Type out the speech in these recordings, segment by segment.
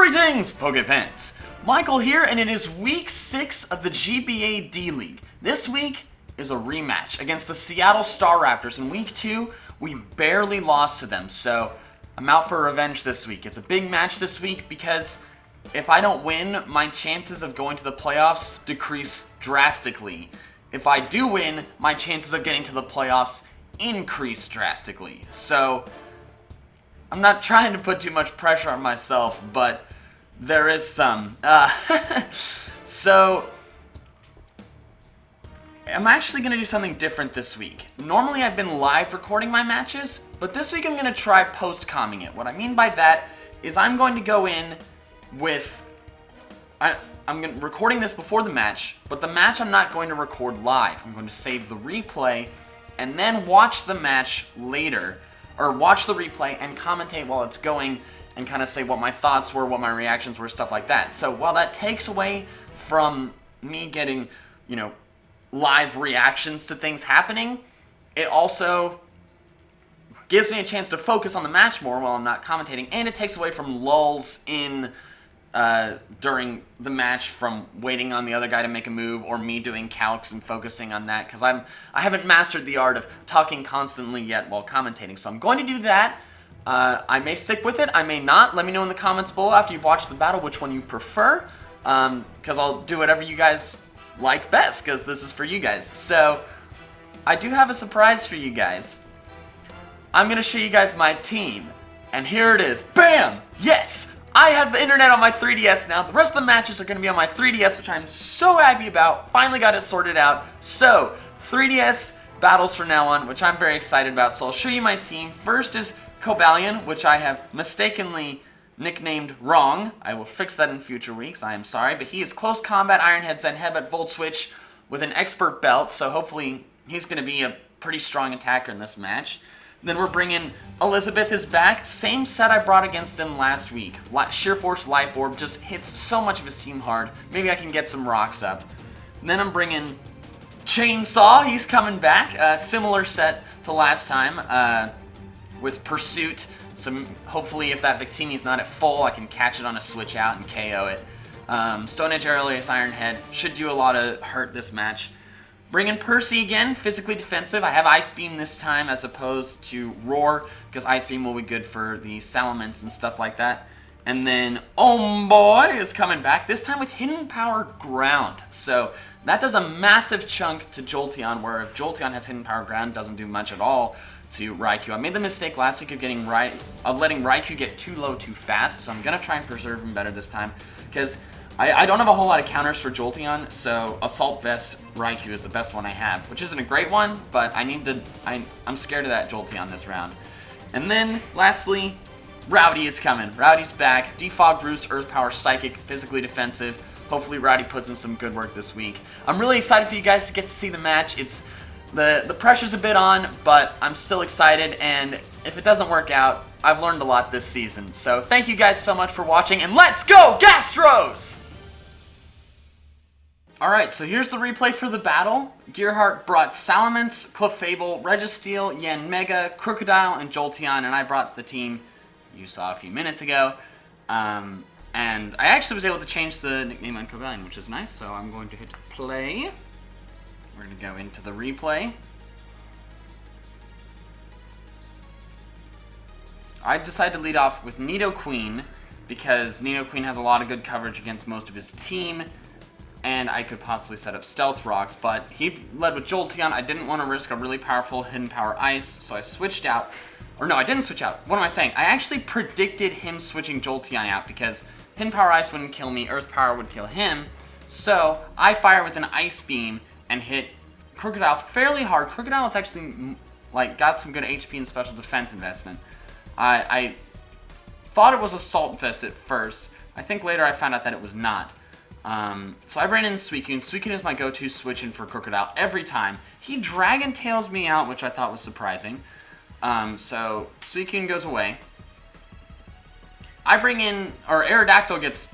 Greetings, Pokefans! Michael here, and it is week 6 of the GBA D-League. This week is a rematch against the Seattle Staraptors. In week 2, we barely lost to them, so I'm out for revenge this week. It's a big match this week because if I don't win, my chances of going to the playoffs decrease drastically. If I do win, my chances of getting to the playoffs increase drastically. So I'm not trying to put too much pressure on myself, but there is some. So I'm actually going to do something different this week. Normally I've been live recording my matches, but this week I'm going to try post-comming it. What I mean by that is I'm going to go in with... I'm recording this before the match, but the match I'm not going to record live. I'm going to save the replay and then watch the match later, or watch the replay and commentate while it's going and kind of say what my thoughts were, what my reactions were, stuff like that. So while that takes away from me getting, live reactions to things happening, it also gives me a chance to focus on the match more while I'm not commentating, and it takes away from lulls in during the match from waiting on the other guy to make a move or me doing calcs and focusing on that, because I haven't mastered the art of talking constantly yet while commentating. So I'm going to do that. I may stick with it, I may not. Let me know in the comments below after you've watched the battle which one you prefer, because I'll do whatever you guys like best, because this is for you guys. So I do have a surprise for you guys. I'm going to show you guys my team, and here it is. Bam! Yes! I have the internet on my 3DS now. The rest of the matches are going to be on my 3DS, which I'm so happy about. Finally got it sorted out. So, 3DS battles from now on, which I'm very excited about. So I'll show you my team. First is Cobalion, which I have mistakenly nicknamed wrong. I will fix that in future weeks. I am sorry. But he is Close Combat, Iron Head, Zen Headbutt, Volt Switch with an Expert Belt. So hopefully he's going to be a pretty strong attacker in this match. Then we're bringing Elizabeth is back. Same set I brought against him last week. Sheer Force Life Orb just hits so much of his team hard. Maybe I can get some rocks up. And then I'm bringing Chainsaw. He's coming back. Similar set to last time with Pursuit. So hopefully if that Victini's not at full, I can catch it on a switch out and KO it. Stone Edge Aurelius Iron Head should do a lot of hurt this match. Bringing Percy again, physically defensive. I have Ice Beam this time as opposed to Roar, because Ice Beam will be good for the Salamence and stuff like that. And then Boy is coming back, this time with Hidden Power Ground. So that does a massive chunk to Jolteon, where if Jolteon has Hidden Power Ground, it doesn't do much at all to Raikou. I made the mistake last week of letting Raikou get too low too fast, so I'm going to try and preserve him better this time, because I don't have a whole lot of counters for Jolteon, so Assault Vest Raikou is the best one I have, which isn't a great one, but I'm scared of that Jolteon this round. And then, lastly, Rowdy is coming. Rowdy's back. Defog, Roost, Earth Power, Psychic, physically defensive. Hopefully Rowdy puts in some good work this week. I'm really excited for you guys to get to see the match. It's the pressure's a bit on, but I'm still excited, and if it doesn't work out, I've learned a lot this season. So thank you guys so much for watching, and let's go Gastros! Alright, so here's the replay for the battle. Gearhart brought Salamence, Clefable, Registeel, Yanmega, Crocodile, and Jolteon, and I brought the team you saw a few minutes ago. And I actually was able to change the nickname on Cobalion, which is nice, so I'm going to hit play. We're going to go into the replay. I decided to lead off with Nidoqueen, because Nidoqueen has a lot of good coverage against most of his team, and I could possibly set up Stealth Rocks, but he led with Jolteon. I didn't want to risk a really powerful Hidden Power Ice, so I switched out. Or no, I didn't switch out. What am I saying? I actually predicted him switching Jolteon out, because Hidden Power Ice wouldn't kill me, Earth Power would kill him, so I fire with an Ice Beam and hit Crocodile fairly hard. Crocodile has actually got some good HP and special defense investment. I thought it was Assault Vest at first. I think later I found out that it was not. So I ran in Suicune. Suicune is my go-to switch-in for Crocodile every time. He Dragon Tails me out, which I thought was surprising. So Suicune goes away. I bring in, or Aerodactyl gets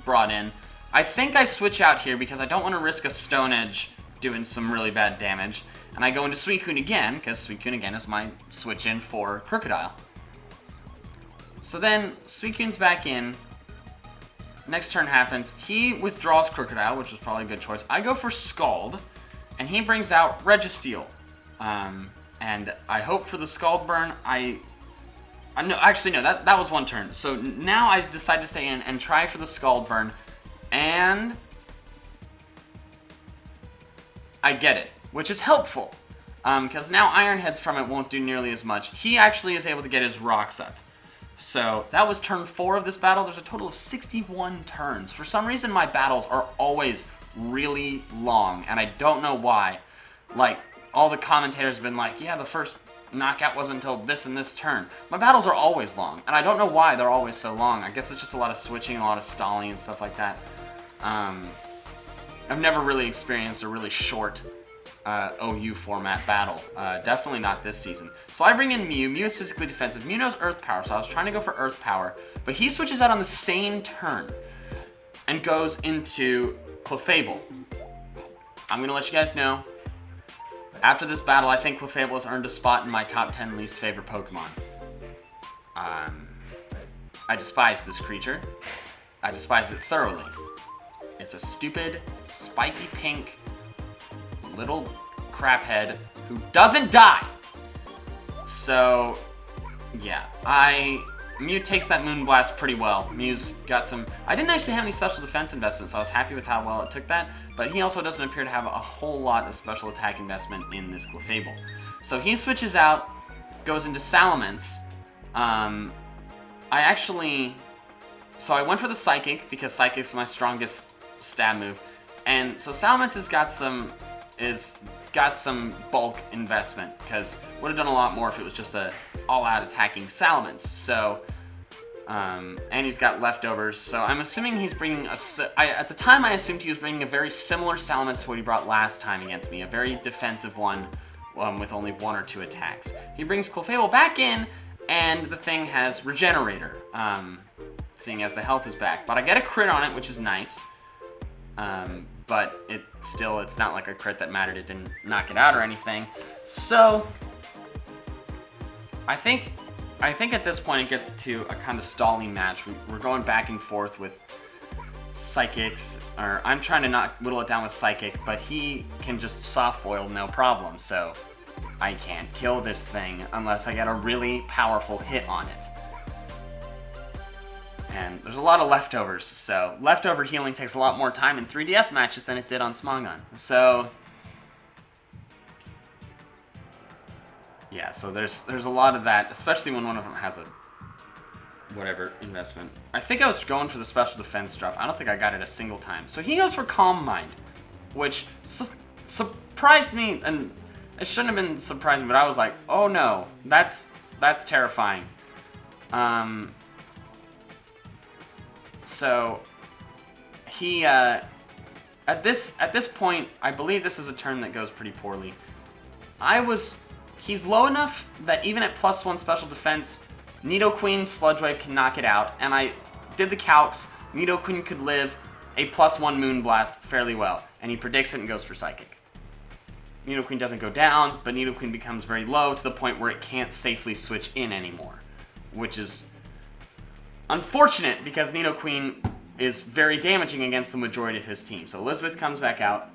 brought in. I think I switch out here because I don't want to risk a Stone Edge doing some really bad damage. And I go into Suicune again, because Suicune again is my switch-in for Crocodile. So then Suicune's back in. next turn happens. He withdraws Crocodile, which was probably a good choice. I go for Scald, and he brings out Registeel. And I hope for the Scald burn. No, actually, no, that was one turn. So now I decide to stay in and try for the Scald burn, and I get it, which is helpful, because now Iron Heads from it won't do nearly as much. He actually is able to get his rocks up. So that was turn 4 of this battle. There's a total of 61 turns. For some reason, my battles are always really long, and I don't know why. Like, all the commentators have been like, yeah, the first knockout wasn't until this and this turn. My battles are always long, and I don't know why they're always so long. I guess it's just a lot of switching, a lot of stalling and stuff like that. I've never really experienced a really short OU format battle. Definitely not this season. So I bring in Mew. Mew is physically defensive. Mew knows Earth Power, so I was trying to go for Earth Power, but he switches out on the same turn and goes into Clefable. I'm going to let you guys know, after this battle, I think Clefable has earned a spot in my top 10 least favorite Pokemon. I despise this creature. I despise it thoroughly. It's a stupid, spiky pink, little craphead who doesn't die. So, yeah, Mew takes that Moonblast pretty well. Mew's got some... I didn't actually have any special defense investment, so I was happy with how well it took that, but he also doesn't appear to have a whole lot of special attack investment in this Clefable. So he switches out, goes into Salamence. So I went for the Psychic, because Psychic's my strongest stab move, and so Salamence has got some bulk investment, because would have done a lot more if it was just a all-out attacking Salamence. So, and he's got leftovers, so I'm assuming he's bringing at the time I assumed he was bringing a very similar Salamence to what he brought last time against me, a very defensive one with only 1 or 2 attacks. He brings Clefable back in, and the thing has Regenerator, seeing as the health is back. But I get a crit on it, which is nice. But it's not like a crit that mattered. It didn't knock it out or anything. So I think at this point it gets to a kind of stalling match. We're going back and forth with Psychics, or I'm trying to not whittle it down with Psychic, but he can just soft boil no problem. So I can't kill this thing unless I get a really powerful hit on it. And there's a lot of leftovers, so leftover healing takes a lot more time in 3DS matches than it did on Smogon. So yeah, so there's a lot of that, especially when one of them has a whatever investment. I think I was going for the special defense drop. I don't think I got it a single time. So he goes for Calm Mind, which surprised me, and it shouldn't have been surprising, but I was like, oh no, that's terrifying. So he at this point, I believe this is a turn that goes pretty poorly. He's low enough that even at +1 special defense, Nidoqueen Sludge Wave can knock it out, and I did the calcs. Nidoqueen could live a +1 Moonblast fairly well, and he predicts it and goes for Psychic. Nidoqueen doesn't go down, but Nidoqueen becomes very low to the point where it can't safely switch in anymore, which is unfortunate because Nidoqueen is very damaging against the majority of his team. So Elizabeth comes back out.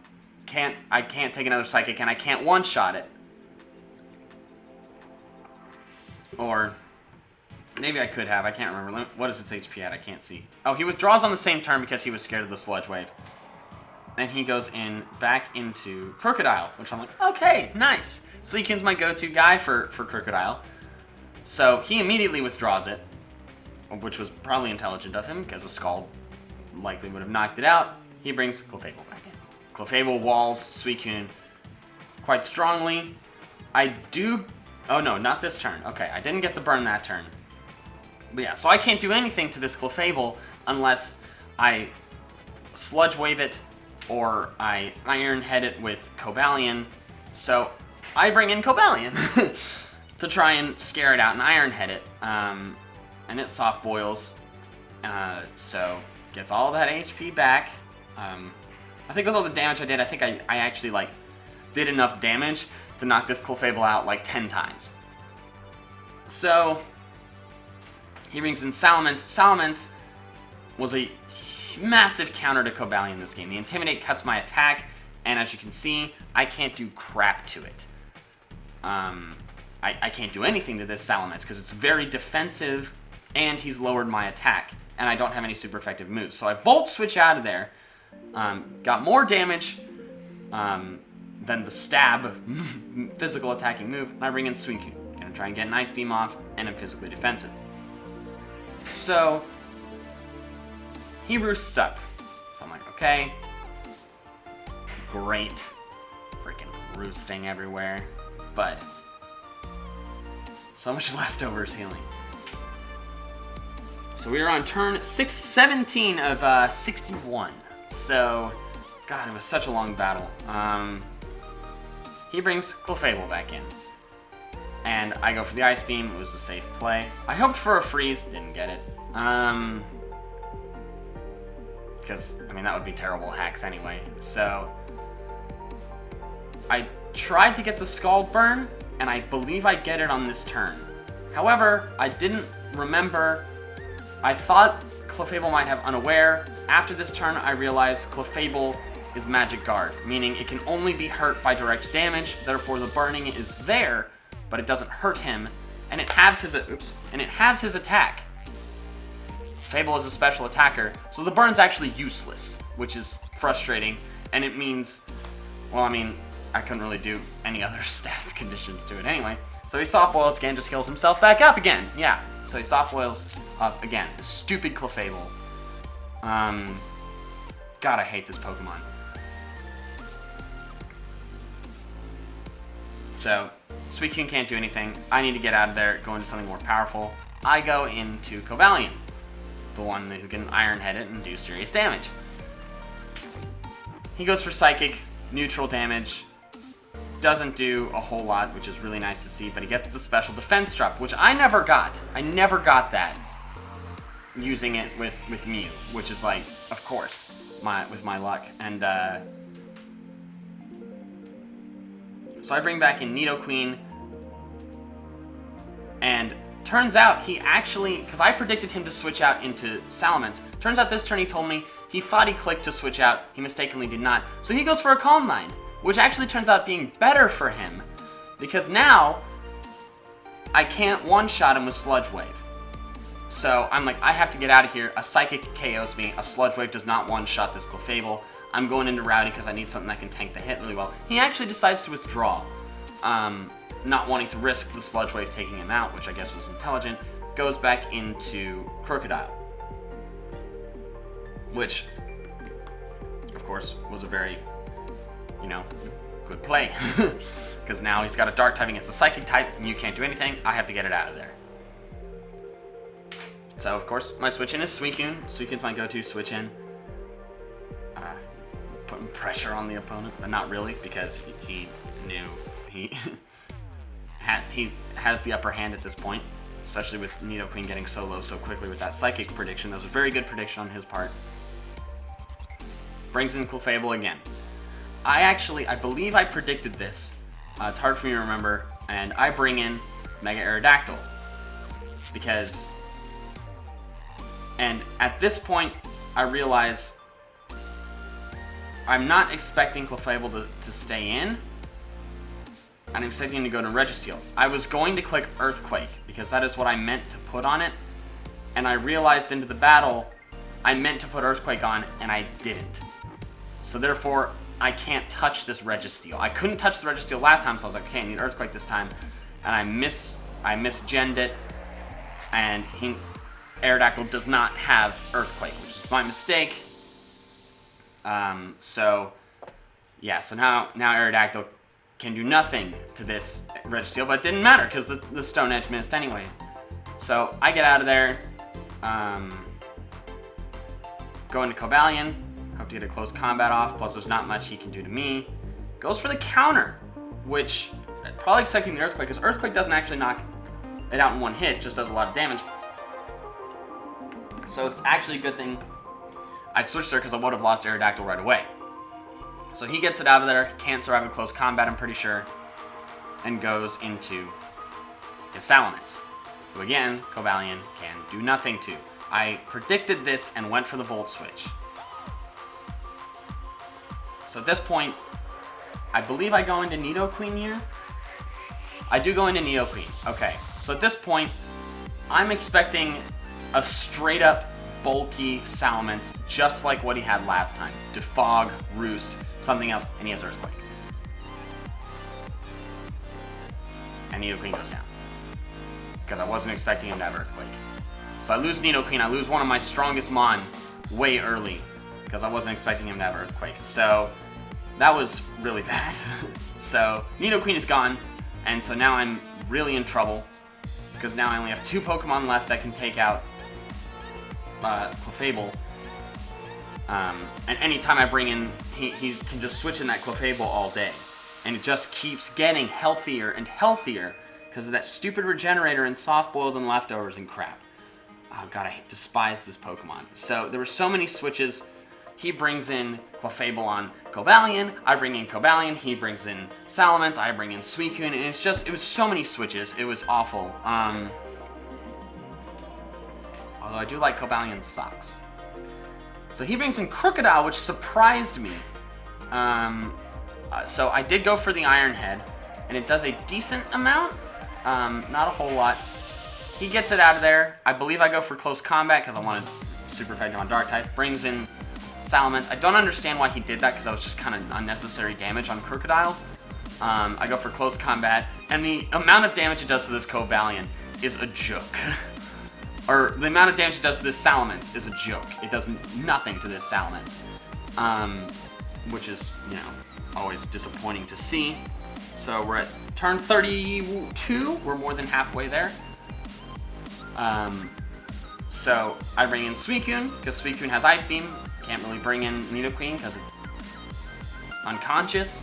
I can't take another Psychic, and I can't one-shot it. Or maybe I could have. I can't remember. What is its HP at? I can't see. Oh, he withdraws on the same turn because he was scared of the Sludge Wave. And he goes back into Crocodile, which I'm like, okay, nice. Suicune's my go-to guy for Crocodile. So he immediately withdraws it, which was probably intelligent of him, because a Scald likely would have knocked it out. He brings Clefable back in. Clefable walls Suicune quite strongly. Oh no, not this turn. Okay, I didn't get the burn that turn. But yeah, so I can't do anything to this Clefable unless I Sludge Wave it or I Iron Head it with Cobalion. So I bring in Cobalion to try and scare it out and Iron Head it. And it soft boils, so gets all that HP back. I think with all the damage I did, I think I actually did enough damage to knock this Clefable out 10 times. So he brings in Salamence. Salamence was a massive counter to Cobalion this game. The Intimidate cuts my attack, and as you can see, I can't do crap to it. I can't do anything to this Salamence because it's very defensive, and he's lowered my attack, and I don't have any super effective moves. So I Volt Switch out of there, got more damage than the Stab physical attacking move, and I bring in Suicune. Gonna try and get an Ice Beam off, and I'm physically defensive. So he roosts up. So I'm like, okay, great, freaking roosting everywhere, but so much leftovers healing. So we are on turn 17 of 61. So, God, it was such a long battle. He brings Clefable back in. And I go for the Ice Beam. It was a safe play. I hoped for a freeze. Didn't get it. Because, I mean, that would be terrible hacks anyway. So, I tried to get the Scald Burn, and I believe I get it on this turn. However, I didn't remember. I thought Clefable might have Unaware. After this turn, I realized Clefable is Magic Guard, meaning it can only be hurt by direct damage. Therefore, the burning is there, but it doesn't hurt him, and it halves his attack. Clefable is a special attacker, so the burn's actually useless, which is frustrating, and it means, well, I mean, I couldn't really do any other stats conditions to it anyway. So he soft boils again, just heals himself back up again. Yeah, so he soft boils up again. Stupid Clefable. God, I hate this Pokemon. So, Suicune can't do anything. I need to get out of there, go into something more powerful. I go into Cobalion, the one who can Iron Head it and do serious damage. He goes for Psychic, neutral damage. Doesn't do a whole lot, which is really nice to see, but he gets the special defense drop, which I never got. I never got that using it with Mew, which is like, of course, with my luck. And so I bring back in Nidoqueen, and turns out he actually, because I predicted him to switch out into Salamence, turns out this turn he told me he thought he clicked to switch out, he mistakenly did not, so he goes for a Calm Mind, which actually turns out being better for him, because now I can't one-shot him with Sludge Wave. So I'm like, I have to get out of here. A Psychic KOs me. A Sludge Wave does not one-shot this Clefable. I'm going into Rowdy because I need something that can tank the hit really well. He actually decides to withdraw, not wanting to risk the Sludge Wave taking him out, which I guess was intelligent. Goes back into Crocodile, which, of course, was a very, good play. Because now he's got a Dark type against a Psychic type, and you can't do anything. I have to get it out of there. So, of course, my switch-in is Suicune. Suicune's my go-to switch-in. Putting pressure on the opponent, but not really, because he knew he has the upper hand at this point, especially with Nidoqueen getting so low so quickly with that Psychic prediction. That was a very good prediction on his part. Brings in Clefable again. I believe I predicted this. It's hard for me to remember, and I bring in Mega Aerodactyl, because, and at this point, I realize I'm not expecting Clefable to stay in, and I'm expecting him to go to Registeel. I was going to click Earthquake, because that is what I meant to put on it, and I realized into the battle, I meant to put Earthquake on, and I didn't. So therefore, I can't touch this Registeel. I couldn't touch the Registeel last time, so I was like, okay, I need Earthquake this time, and I misgenned it, and Aerodactyl does not have Earthquake, which is my mistake. So now Aerodactyl can do nothing to this Registeel, but it didn't matter because the Stone Edge missed anyway. So I get out of there, go into Cobalion, hope to get a close combat off, plus there's not much he can do to me. Goes for the counter, which probably expecting the Earthquake, because Earthquake doesn't actually knock it out in one hit, just does a lot of damage. So it's actually a good thing I switched there because I would have lost Aerodactyl right away. So he gets it out of there, can't survive in close combat, I'm pretty sure, and goes into his Salamence, who again, Cobalion can do nothing to. I predicted this and went for the Volt Switch. So at this point, I believe I go into Nidoqueen here. I do go into Nidoqueen. Okay, so at this point, I'm expecting a straight up bulky Salamence, just like what he had last time. Defog, Roost, something else, and he has Earthquake. And Nidoqueen goes down. Because I wasn't expecting him to have Earthquake. So I lose Nidoqueen, I lose one of my strongest Mon way early. Because I wasn't expecting him to have Earthquake. So that was really bad. So Nidoqueen is gone, and so now I'm really in trouble. Because now I only have 2 Pokemon left that can take out Clefable. And anytime I bring in, he can just switch in that Clefable all day. And it just keeps getting healthier and healthier because of that stupid Regenerator and Soft Boiled and Leftovers and crap. Oh god, I despise this Pokemon. So there were so many switches. He brings in Clefable on Cobalion, I bring in Cobalion, he brings in Salamence, I bring in Suicune, and it was so many switches, it was awful. Although I do like Cobalion's socks. So he brings in Crocodile, which surprised me. So I did go for the Iron Head, and it does a decent amount, not a whole lot. He gets it out of there. I believe I go for Close Combat because I wanted Super Effective on Dark-type. Brings in Salamence. I don't understand why he did that because that was just kind of unnecessary damage on Crocodile. I go for Close Combat, and the amount of damage it does to this Cobalion is a joke. Or the amount of damage it does to this Salamence is a joke. It does nothing to this Salamence. Which is, you know, always disappointing to see. So we're at turn 32. We're more than halfway there. So I bring in Suicune, because Suicune has Ice Beam. Can't really bring in Nidoqueen because it's unconscious.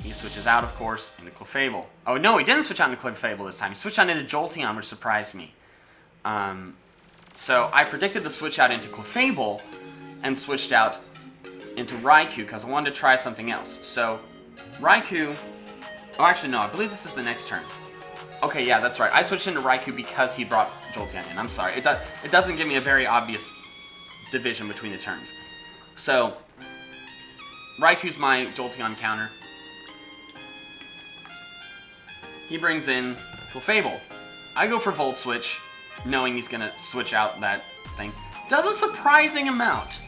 He switches out, of course, into Clefable. Oh no, he didn't switch out into Clefable this time. He switched out into Jolteon, which surprised me. So I predicted the switch out into Clefable and switched out into Raikou because I wanted to try something else. So Raikou, oh actually no, I believe this is the next turn. Okay, yeah, that's right. I switched into Raikou because he brought Jolteon in. I'm sorry. It doesn't give me a very obvious division between the turns. So, Raikou's my Jolteon counter. He brings in Clefable. I go for Volt Switch, knowing he's going to switch out that thing. Does a surprising amount,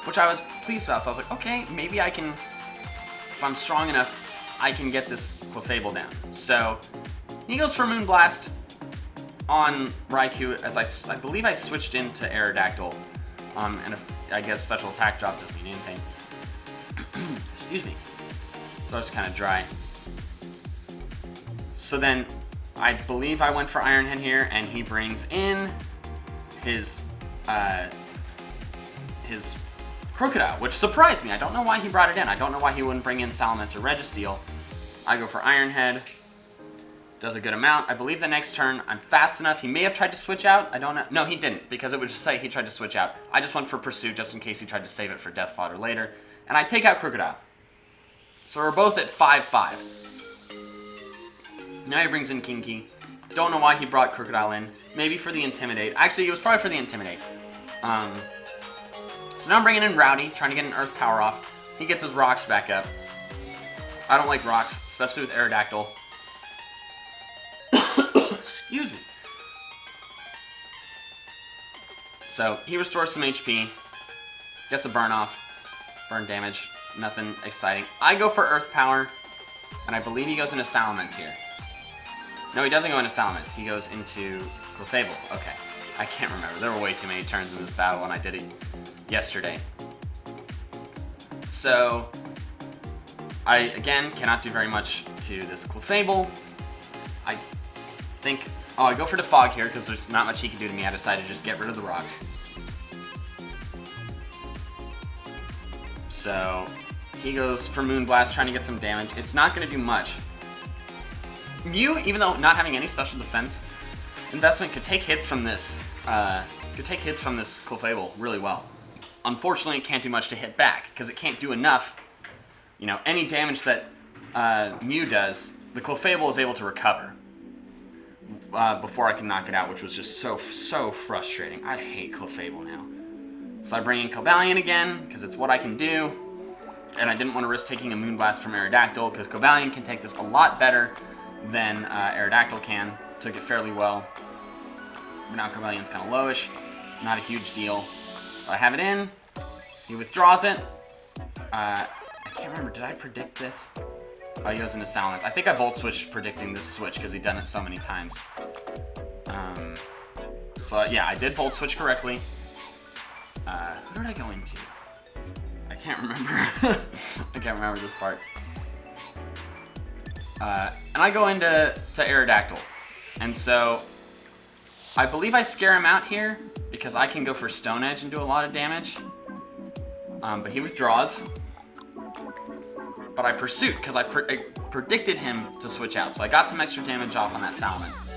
which I was pleased about. So I was like, okay, maybe I can, if I'm strong enough, I can get this Clefable down. So, he goes for Moonblast on Raikou, as I believe I switched into Aerodactyl, and if I guess Special Attack Drop doesn't mean anything. Excuse me. So it's kind of dry. So then, I believe I went for Iron Head here, and he brings in his Crocodile, which surprised me. I don't know why he brought it in. I don't know why he wouldn't bring in Salamence or Registeel. I go for Iron Head. Does a good amount. I believe the next turn I'm fast enough. He may have tried to switch out. I don't know. No, he didn't, because it would just say he tried to switch out. I just went for Pursuit just in case he tried to save it for Death Fodder later. And I take out Crocodile. So we're both at 5-5. Now he brings in Kinky. Don't know why he brought Crocodile in. Maybe for the Intimidate. Actually, it was probably for the Intimidate. So now I'm bringing in Rowdy, trying to get an Earth Power off. He gets his Rocks back up. I don't like Rocks, especially with Aerodactyl. Excuse me. So he restores some HP, gets a burn off, burn damage, nothing exciting. I go for Earth Power, and I believe he goes into Salamence here. No, he doesn't go into Salamence. He goes into Clefable. Okay, I can't remember. There were way too many turns in this battle, and I did it yesterday. So I again cannot do very much to this Clefable. I think, oh, I go for Defog here because there's not much he can do to me. I decided to just get rid of the Rocks. So he goes for Moonblast, trying to get some damage. It's not going to do much. Mew, even though not having any special defense investment, could take hits from this. Clefable really well. Unfortunately, it can't do much to hit back because it can't do enough. You know, any damage that Mew does, the Clefable is able to recover. before I can knock it out, which was just so frustrating. I hate Clefable now. So I bring in Cobalion again, because it's what I can do. And I didn't want to risk taking a Moonblast from Aerodactyl, because Cobalion can take this a lot better than Aerodactyl can. Took it fairly well. But now Cobalion's kind of lowish. Not a huge deal. So I have it in. He withdraws it. I can't remember, did I predict this? Oh, he goes into Salamence. I think I Volt Switched predicting this switch because he'd done it so many times. So yeah, I did Volt Switch correctly. Who did I go into? I can't remember. I can't remember this part. And I go into Aerodactyl. And so I believe I scare him out here because I can go for Stone Edge and do a lot of damage. But he withdraws. But I pursued because I predicted him to switch out. So I got some extra damage off on that Salamence.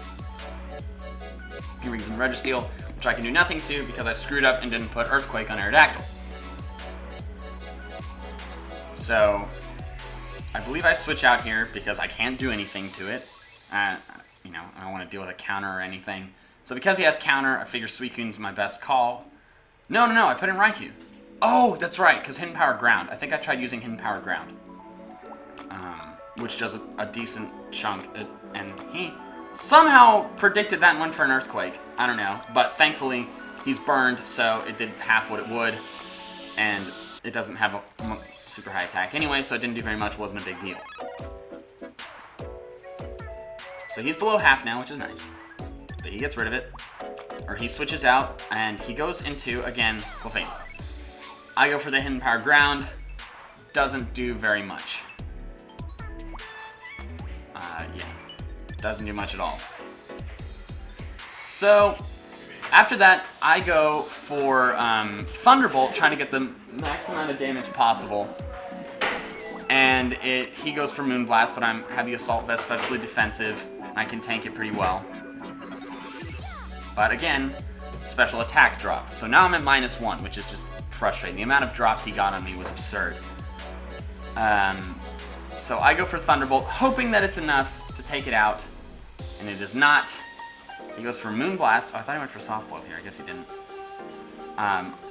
He brings in Registeel, which I can do nothing to because I screwed up and didn't put Earthquake on Aerodactyl. So I believe I switch out here because I can't do anything to it. You know, I don't want to deal with a counter or anything. So because he has counter, I figure Suicune's my best call. No, I put in Raikou. Oh, that's right, because Hidden Power Ground. I think I tried using Hidden Power Ground. Which does a decent chunk. And he somehow predicted that and went for an Earthquake. I don't know. But thankfully, he's burned, so it did half what it would. And it doesn't have a super high attack anyway, so it didn't do very much. Wasn't a big deal. So he's below half now, which is nice. But he gets rid of it. Or he switches out, and he goes into, again, Clefable. I go for the Hidden Power Ground. Doesn't do very much. Yeah. Doesn't do much at all. So, after that, I go for Thunderbolt, trying to get the max amount of damage possible. And he goes for Moonblast, but I have the Assault Vest, especially defensive. I can tank it pretty well. But again, special attack drop. So now I'm at -1, which is just frustrating. The amount of drops he got on me was absurd. So I go for Thunderbolt, hoping that it's enough to take it out. And it is not. He goes for Moonblast. Oh, I thought he went for Softball here. I guess he didn't.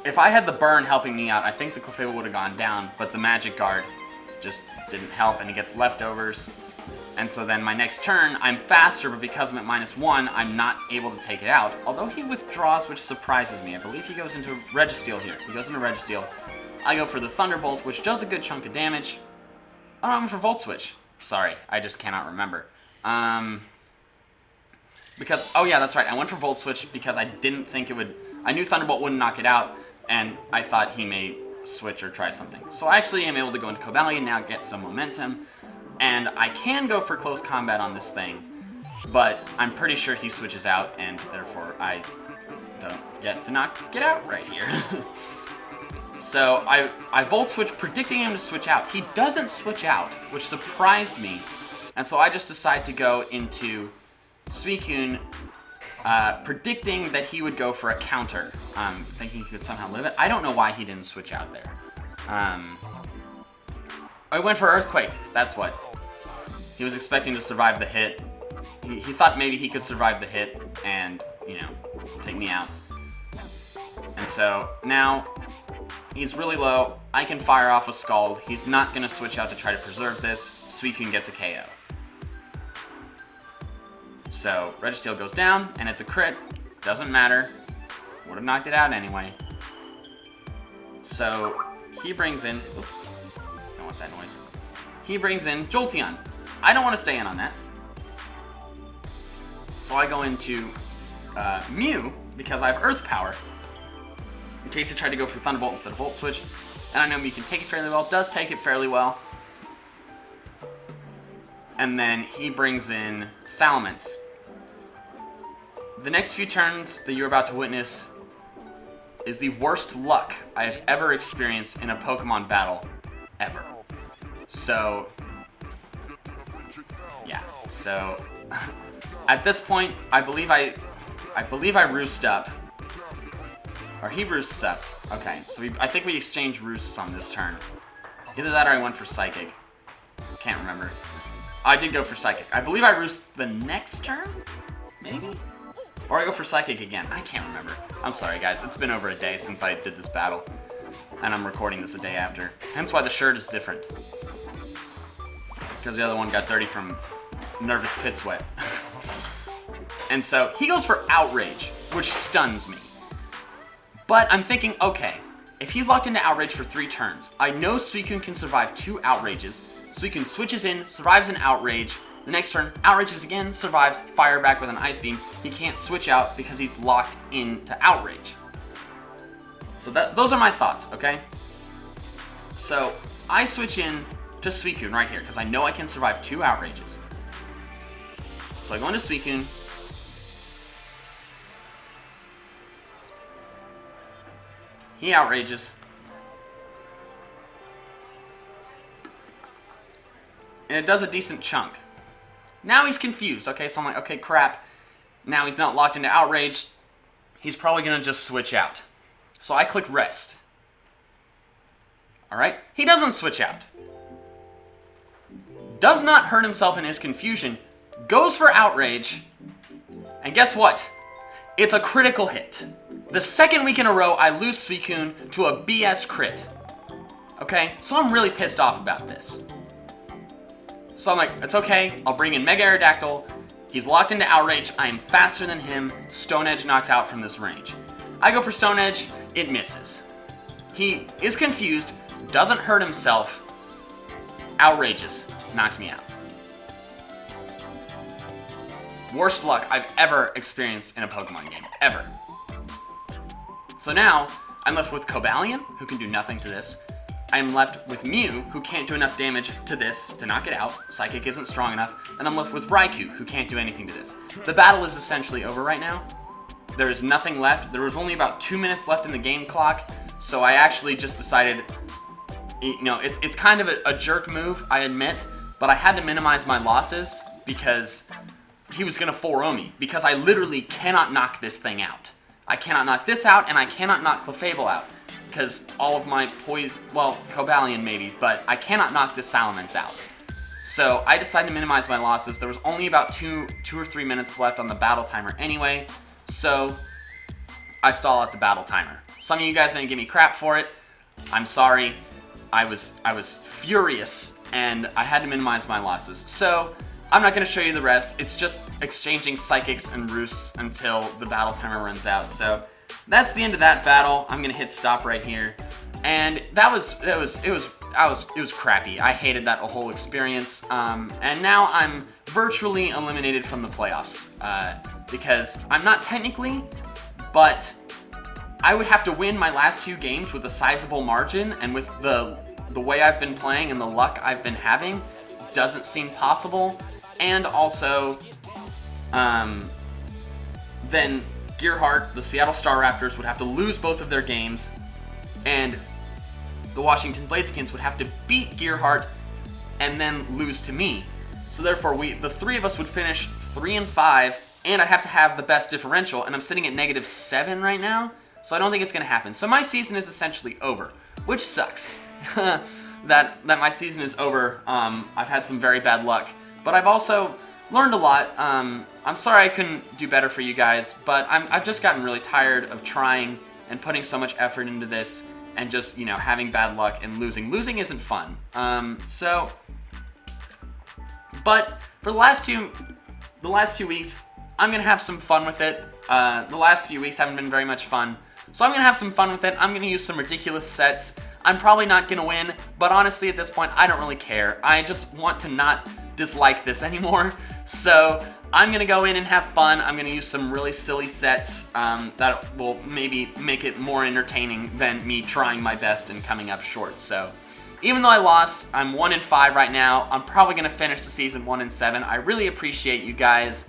If I had the burn helping me out, I think the Clefable would have gone down, but the Magic Guard just didn't help, and he gets leftovers. And so then my next turn, I'm faster, but because I'm at -1, I'm not able to take it out. Although he withdraws, which surprises me. I believe he goes into Registeel here. He goes into Registeel. I go for the Thunderbolt, which does a good chunk of damage. Oh, no, I'm for Volt Switch. Sorry, I just cannot remember. Because, oh yeah, that's right. I went for Volt Switch because I didn't think it would... I knew Thunderbolt wouldn't knock it out, and I thought he may switch or try something. So I actually am able to go into Cobalion now, get some momentum. And I can go for close combat on this thing, but I'm pretty sure he switches out, and therefore I don't get to knock it out right here. So I Volt Switch, predicting him to switch out. He doesn't switch out, which surprised me. And so I just decide to go into Suicune, predicting that he would go for a counter, thinking he could somehow live it. I don't know why he didn't switch out there. I went for Earthquake, that's what. He was expecting to survive the hit. He thought maybe he could survive the hit and, you know, take me out. And so now he's really low. I can fire off a Scald. He's not going to switch out to try to preserve this. Suicune gets a KO. So Registeel goes down, and it's a crit. Doesn't matter. Would have knocked it out anyway. So he brings in... Oops. Don't want that noise. He brings in Jolteon. I don't want to stay in on that. So I go into Mew, because I have Earth Power, in case he tried to go for Thunderbolt instead of Volt Switch. And I know Mew can take it fairly well. Does take it fairly well. And then he brings in Salamence. The next few turns that you're about to witness is the worst luck I have ever experienced in a Pokemon battle, ever. So, yeah. So, at this point, I believe I roost up. Or he roosts up. Okay, so I think we exchanged roosts on this turn. Either that or I went for Psychic. Can't remember. I did go for Psychic. I believe I roost the next turn? maybe? Or I go for Psychic again. I can't remember. I'm sorry, guys. It's been over a day since I did this battle. And I'm recording this a day after. Hence why the shirt is different. Because the other one got dirty from nervous pit sweat. And so, he goes for Outrage, which stuns me. But I'm thinking, okay, if he's locked into Outrage for 3 turns, I know Suicune can survive 2 Outrages. Suicune switches in, survives an Outrage. The next turn, Outrages again, survives, fire back with an Ice Beam. He can't switch out because he's locked into Outrage. So those are my thoughts, okay? So I switch in to Suicune right here because I know I can survive 2 Outrages. So I go into Suicune. He Outrages. And it does a decent chunk. Now he's confused, okay? So I'm like, okay, crap. Now he's not locked into Outrage. He's probably going to just switch out. So I click Rest. Alright? He doesn't switch out. Does not hurt himself in his confusion. Goes for Outrage. And guess what? It's a critical hit. The second week in a row, I lose Suicune to a BS crit. Okay? So I'm really pissed off about this. So I'm like, it's okay, I'll bring in Mega Aerodactyl. He's locked into Outrage, I am faster than him. Stone Edge knocks out from this range. I go for Stone Edge, it misses. He is confused, doesn't hurt himself, Outrages, knocks me out. Worst luck I've ever experienced in a Pokemon game, ever. So now, I'm left with Cobalion, who can do nothing to this. I'm left with Mew, who can't do enough damage to this to knock it out. Psychic isn't strong enough. And I'm left with Raikou, who can't do anything to this. The battle is essentially over right now. There is nothing left. There was only about 2 minutes left in the game clock. So I actually just decided, you know, it's kind of a jerk move, I admit. But I had to minimize my losses because he was going to 4-0 me. Because I literally cannot knock this thing out. I cannot knock this out, and I cannot knock Clefable out. Because all of my well, Cobalion maybe, but I cannot knock this Salamence out. So I decided to minimize my losses. There was only about 2 or 3 minutes left on the battle timer anyway, so I stall out the battle timer. Some of you guys may give me crap for it. I'm sorry. I was furious, and I had to minimize my losses. So I'm not going to show you the rest. It's just exchanging Psychics and Roosts until the battle timer runs out. So that's the end of that battle. I'm gonna hit stop right here, and it was crappy. I hated that whole experience, and now I'm virtually eliminated from the playoffs because I'm not technically, but I would have to win my last 2 games with a sizable margin, and with the way I've been playing and the luck I've been having, doesn't seem possible. And also, then Gearhart, the Seattle Staraptors, would have to lose both of their games, and the Washington Blazekins would have to beat Gearhart and then lose to me. So therefore, the 3 of us would finish 3-5, and I'd have to have the best differential, and I'm sitting at -7 right now, so I don't think it's going to happen. So my season is essentially over, which sucks. that my season is over. I've had some very bad luck, but I've also learned a lot. I'm sorry I couldn't do better for you guys, but I've just gotten really tired of trying and putting so much effort into this and just, you know, having bad luck and losing. Losing isn't fun. But for the last two weeks, I'm gonna have some fun with it. The last few weeks haven't been very much fun, so I'm gonna have some fun with it. I'm gonna use some ridiculous sets. I'm probably not gonna win, but honestly at this point, I don't really care. I just want to not dislike this anymore. So I'm gonna go in and have fun. I'm gonna use some really silly sets that will maybe make it more entertaining than me trying my best and coming up short. So even though I lost, I'm 1-5 right now. I'm probably gonna finish the season 1-7. I really appreciate you guys.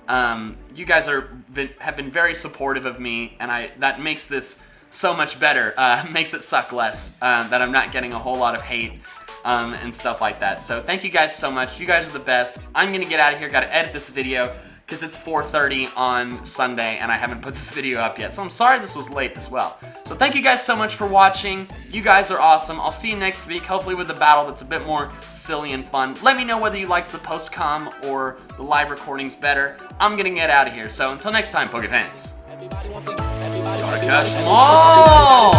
You guys have been very supportive of me, and that makes this so much better. Makes it suck less that I'm not getting a whole lot of hate and stuff like that. So thank you guys so much. You guys are the best. I'm gonna get out of here. Gotta edit this video because it's 4:30 on Sunday and I haven't put this video up yet. So I'm sorry this was late as well. So thank you guys so much for watching. You guys are awesome. I'll see you next week, hopefully with a battle that's a bit more silly and fun. Let me know whether you liked the post-com or the live recordings better. I'm gonna get out of here, so until next time, Pokefans. Gotta catch them all!